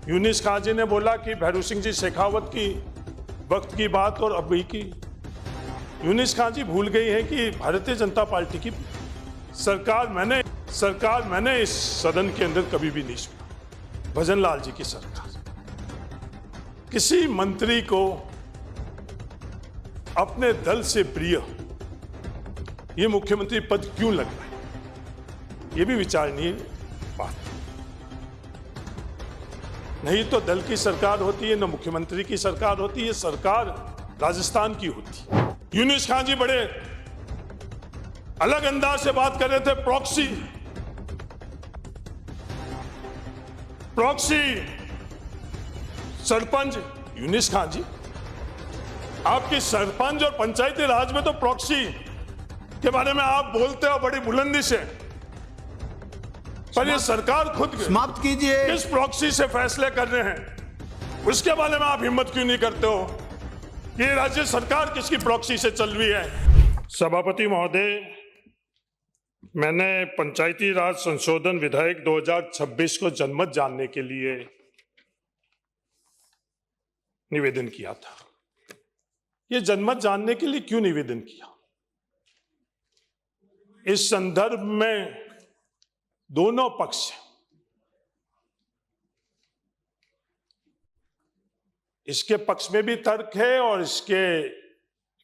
यूनिस खान जी ने बोला कि भैरू सिंह जी शेखावत की वक्त की बात और अभी की। यूनिस खान जी भूल गई हैं कि भारतीय जनता पार्टी की सरकार मैंने इस सदन के अंदर कभी भी नहीं सुना। भजन लाल जी की सरकार किसी मंत्री को अपने दल से प्रिय ये मुख्यमंत्री पद क्यों लग रहा है, ये भी विचारणीय बात। नहीं तो दल की सरकार होती है, न मुख्यमंत्री की सरकार होती है, सरकार राजस्थान की होती। यूनिस खान जी बड़े अलग अंदाज से बात कर रहे थे। प्रॉक्सी सरपंच। यूनिस खान जी, आपकी सरपंच और पंचायती राज में तो प्रॉक्सी के बारे में आप बोलते हो बड़ी बुलंदी से, पर ये सरकार खुद समाप्त कीजिए। किस प्रॉक्सी से फैसले कर रहे हैं उसके बारे में आप हिम्मत क्यों नहीं करते हो? ये राज्य सरकार किसकी प्रॉक्सी से चल रही है? सभापति महोदय, मैंने पंचायती राज संशोधन विधेयक 2026 को जनमत जानने के लिए निवेदन किया था। ये जनमत जानने के लिए क्यों निवेदन किया? इस संदर्भ में दोनों पक्ष, इसके पक्ष में भी तर्क है और इसके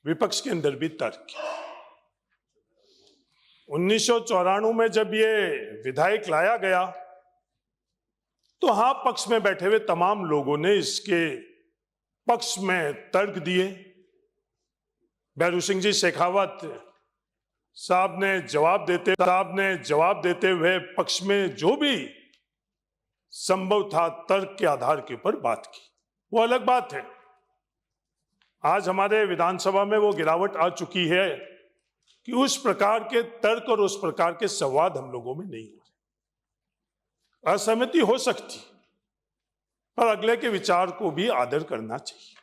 विपक्ष के अंदर भी तर्क है। 1994 में जब ये विधेयक लाया गया तो हाँ, पक्ष में बैठे हुए तमाम लोगों ने इसके पक्ष में तर्क दिए। भैरू सिंह जी शेखावत साहब ने जवाब देते हुए पक्ष में जो भी संभव था तर्क के आधार के ऊपर बात की। वो अलग बात है, आज हमारे विधानसभा में वो गिरावट आ चुकी है कि उस प्रकार के तर्क और उस प्रकार के संवाद हम लोगों में नहीं हो रहे। असहमति हो सकती, पर अगले के विचार को भी आदर करना चाहिए।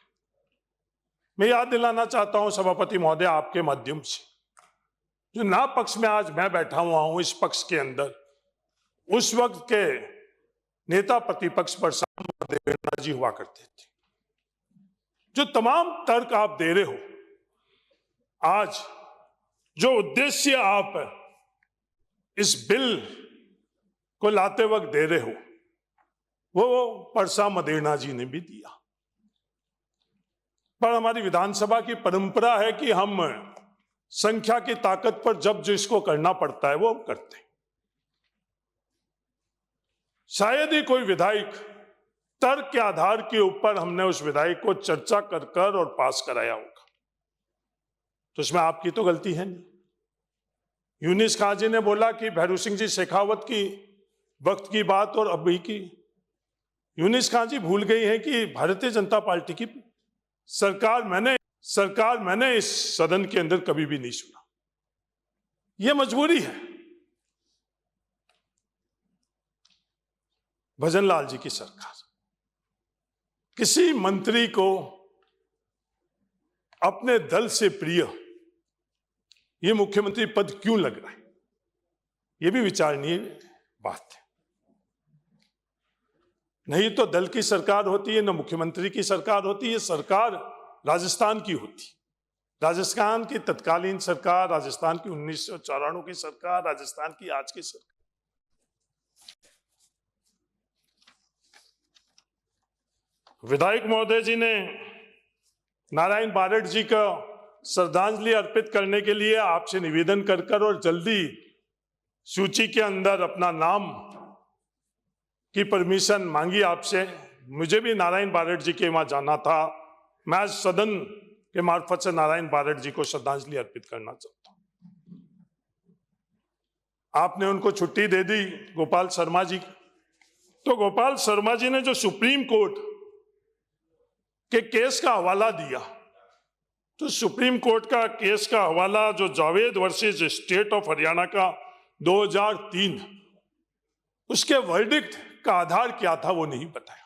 मैं याद दिलाना चाहता हूं सभापति महोदय आपके माध्यम से, जो ना पक्ष में आज मैं बैठा हुआ हूं इस पक्ष के अंदर, उस वक्त के नेता प्रतिपक्ष परसाम देवेंद्र जी हुआ करते थे। जो तमाम तर्क आप दे रहे हो, आज जो उद्देश्य आप इस बिल को लाते वक्त दे रहे हो, वो परसा मदेरणा जी ने भी दिया। पर हमारी विधानसभा की परंपरा है कि हम संख्या की ताकत पर जब जो इसको करना पड़ता है वो हम करते हैं। शायद ही कोई विधायक तर्क के आधार के ऊपर हमने उस विधायक को चर्चा कर और पास कराया होगा, तो इसमें आपकी तो गलती है नहीं। यूनिस खान जी ने बोला कि भैरू सिंह जी शेखावत की वक्त की बात और अभी की। यूनिस खान जी भूल गई हैं कि भारतीय जनता पार्टी की सरकार मैंने इस सदन के अंदर कभी भी नहीं सुना। यह मजबूरी है। भजन लाल जी की सरकार किसी मंत्री को अपने दल से प्रिय ये मुख्यमंत्री पद क्यों लग रहा है, यह भी विचारणीय बात है। नहीं तो दल की सरकार होती है, न मुख्यमंत्री की सरकार होती है, सरकार राजस्थान की होती। राजस्थान की तत्कालीन सरकार, राजस्थान की 1994 की सरकार, राजस्थान की आज की सरकार। विधायक महोदय जी ने नारायण बारेठ जी का श्रद्धांजलि अर्पित करने के लिए आपसे निवेदन कर और जल्दी सूची के अंदर अपना नाम की परमिशन मांगी आपसे। मुझे भी नारायण बारेठ जी के वहां जाना था। मैं आज सदन के मार्फत से नारायण बारेठ जी को श्रद्धांजलि अर्पित करना चाहता हूं। आपने उनको छुट्टी दे दी, गोपाल शर्मा जी। तो गोपाल शर्मा जी ने जो सुप्रीम कोर्ट के केस का हवाला दिया, तो सुप्रीम कोर्ट का केस का हवाला जो Javed versus state of Haryana का 2003, उसके वर्डिक्ट का आधार क्या था वो नहीं बताया।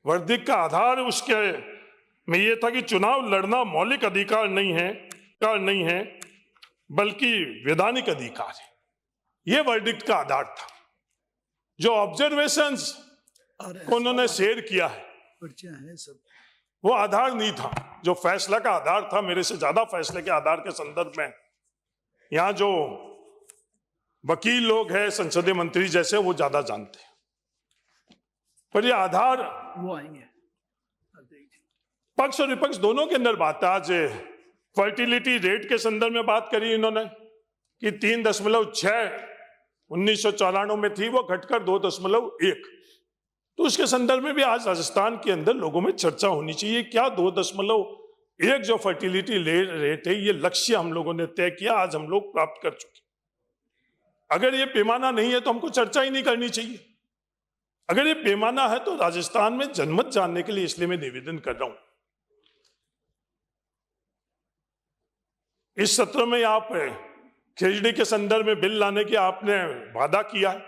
वर्डिक्ट का आधार उसके में यह था कि चुनाव लड़ना मौलिक अधिकार नहीं है बल्कि वैधानिक अधिकार है। यह वर्डिक्ट का आधार था। जो ऑब्जर्वेशंस उन्होंने शेयर किया है सब वो आधार नहीं था, जो फैसला का आधार था। मेरे से ज्यादा फैसले के आधार के संदर्भ में यहाँ जो वकील लोग हैं, संसदीय मंत्री जैसे, वो ज्यादा जानते हैं। पर ये आधार वो आएंगे। पक्ष और विपक्ष दोनों के अंदर बात है। आज फर्टिलिटी रेट के संदर्भ में बात करी इन्होंने कि 3.6 1994 में थी, वो घटकर 2.1। तो उसके संदर्भ में भी आज राजस्थान के अंदर लोगों में चर्चा होनी चाहिए। क्या 2.1 जो फर्टिलिटी रेट है, ये लक्ष्य हम लोगों ने तय किया, आज हम लोग प्राप्त कर चुके। अगर ये पैमाना नहीं है तो हमको चर्चा ही नहीं करनी चाहिए। अगर ये पैमाना है तो राजस्थान में जनमत जानने के लिए इसलिए मैं निवेदन कर रहा हूं। इस सत्र में आप खिचड़ी के संदर्भ में बिल लाने की आपने वादा किया है,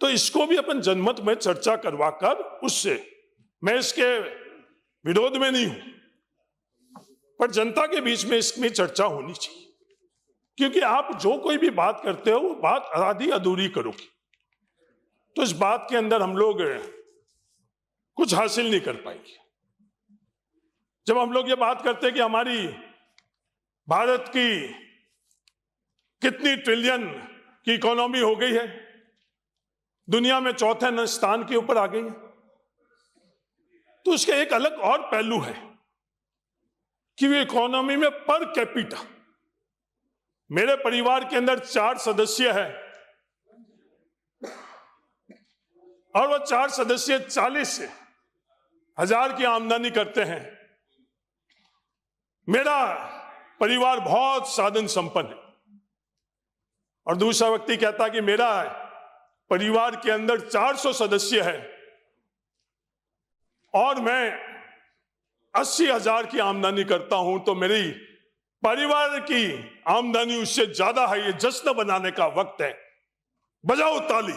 तो इसको भी अपन जनमत में चर्चा करवाकर उससे, मैं इसके विरोध में नहीं हूं, पर जनता के बीच में इसमें चर्चा होनी चाहिए। क्योंकि आप जो कोई भी बात करते हो वो बात आधी अधूरी करोगे तो इस बात के अंदर हम लोग कुछ हासिल नहीं कर पाएंगे। जब हम लोग ये बात करते हैं कि हमारी भारत की कितनी ट्रिलियन की इकोनॉमी हो गई है, दुनिया में चौथे स्थान के ऊपर आ गई है, तो उसका एक अलग और पहलू है कि वो इकोनॉमी में पर कैपिटा, मेरे परिवार के अंदर 4 सदस्य है और वो 4 सदस्य 40,000 की आमदनी करते हैं। मेरा परिवार बहुत साधन संपन्न है और दूसरा व्यक्ति कहता कि मेरा परिवार के अंदर 400 सदस्य है और मैं 80,000 की आमदनी करता हूं, तो मेरी परिवार की आमदनी उससे ज्यादा है। ये जश्न बनाने का वक्त है, बजाओ ताली।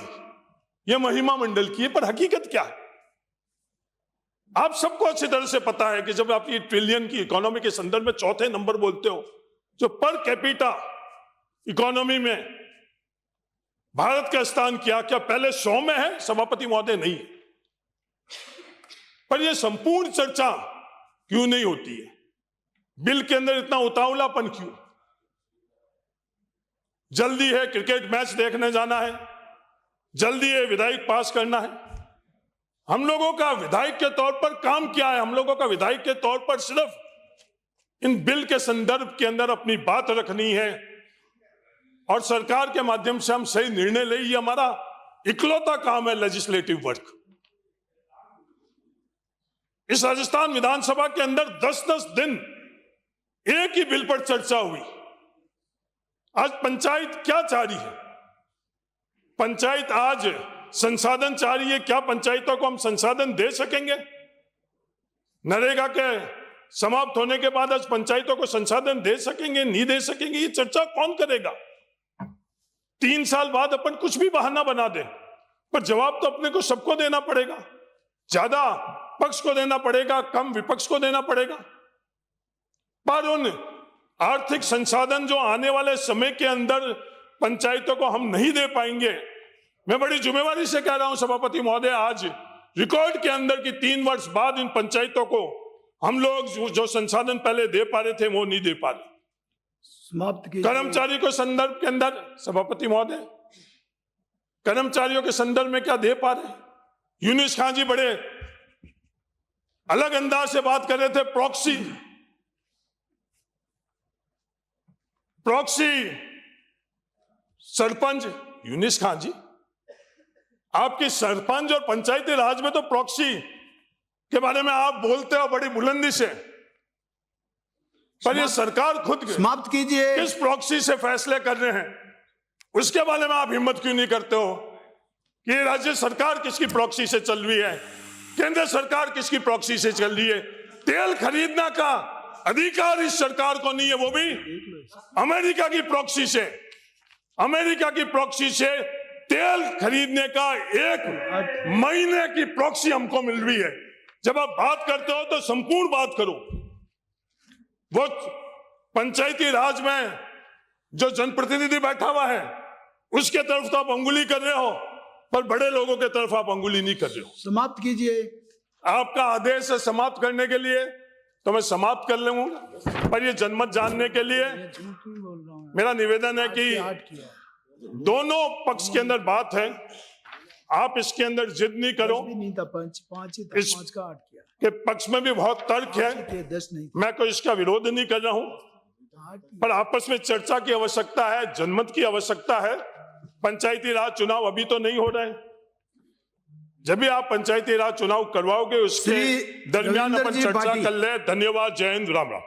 ये महिमा मंडल की है, पर हकीकत क्या है आप सबको अच्छी तरह से पता है कि जब आप ये ट्रिलियन की इकोनॉमी के संदर्भ में चौथे नंबर बोलते हो, जो पर कैपिटा इकोनॉमी में भारत का स्थान क्या पहले 100 में है? सभापति महोदय नहीं है। पर यह संपूर्ण चर्चा क्यों नहीं होती है? बिल के अंदर इतना उतावलापन क्यों? जल्दी है क्रिकेट मैच देखने जाना है, जल्दी है विधायक पास करना है। हम लोगों का विधायक के तौर पर काम क्या है? हम लोगों का विधायक के तौर पर सिर्फ इन बिल के संदर्भ के अंदर अपनी बात रखनी है और सरकार के माध्यम से हम सही निर्णय ले, ये हमारा इकलौता काम है, लेजिस्लेटिव वर्क। इस राजस्थान विधानसभा के अंदर 10-10 दिन एक ही बिल पर चर्चा हुई। आज पंचायत क्या चाह रही है? पंचायत आज संसाधन चाह रही है। क्या पंचायतों को हम संसाधन दे सकेंगे? नरेगा के समाप्त होने के बाद आज पंचायतों को संसाधन दे सकेंगे, नहीं दे सकेंगे, ये चर्चा कौन करेगा? 3 साल बाद अपन कुछ भी बहाना बना दें, पर जवाब तो अपने को सबको देना पड़ेगा। ज्यादा पक्ष को देना पड़ेगा, कम विपक्ष को देना पड़ेगा। पर उन आर्थिक संसाधन जो आने वाले समय के अंदर पंचायतों को हम नहीं दे पाएंगे, मैं बड़ी जिम्मेवारी से कह रहा हूं सभापति महोदय, आज रिकॉर्ड के अंदर कि 3 वर्ष बाद इन पंचायतों को हम लोग जो संसाधन पहले दे पा रहे थे वो नहीं दे पा रहे। समाप्त कीजिए। कर्मचारी को संदर्भ के अंदर सभापति महोदय, कर्मचारियों के संदर्भ में क्या दे पा रहे? यूनिस खान जी बड़े अलग अंदाज से बात कर रहे थे। प्रॉक्सी सरपंच, यूनिस खान जी, आपकी सरपंच और पंचायती राज में तो प्रॉक्सी के बारे में आप बोलते हो बड़ी बुलंदी से, पर ये सरकार खुद समाप्त कीजिए। किस प्रॉक्सी से फैसले कर रहे हैं उसके बारे में आप हिम्मत क्यों नहीं करते हो कि राज्य सरकार किसकी प्रॉक्सी से चल रही है, केंद्र सरकार किसकी प्रॉक्सी से चल रही है? तेल खरीदना का अधिकार इस सरकार को नहीं है, वो भी अमेरिका की प्रॉक्सी से। अमेरिका की प्रॉक्सी से तेल खरीदने का 1 महीने की प्रॉक्सी हमको मिल रही है। जब आप बात करते हो तो संपूर्ण बात करो। वो पंचायती राज में जो जनप्रतिनिधि बैठा हुआ है उसके तरफ तो आप अंगुली कर रहे हो, पर बड़े लोगों के तरफ आप अंगुली नहीं कर रहे हो। समाप्त कीजिए। आपका आदेश है समाप्त करने के लिए, तो मैं समाप्त कर लूंगा, पर ये जनमत जानने के लिए मैं झूठ नहीं बोल रहा हूँ। मेरा निवेदन है कि 8 किया। दोनों पक्ष के अंदर बात है, आप इसके अंदर जिद नहीं करो। 10 भी नहीं था, 5 ही था, इस- 5 का 8 किया। कि पक्ष में भी बहुत तर्क है, 5 थे, 10 नहीं थे। मैं कोई इसका विरोध नहीं कर रहा हूं, 8 किया। पर आपस में चर्चा की आवश्यकता है, जनमत की आवश्यकता है। पंचायती राज चुनाव अभी तो नहीं हो रहे हैं, जब भी आप पंचायती राज चुनाव करवाओगे उसके श्री दरमियान रविंदर अपन जी चर्चा पाटिल। कर ले। धन्यवाद। जय हिंद। राम राम।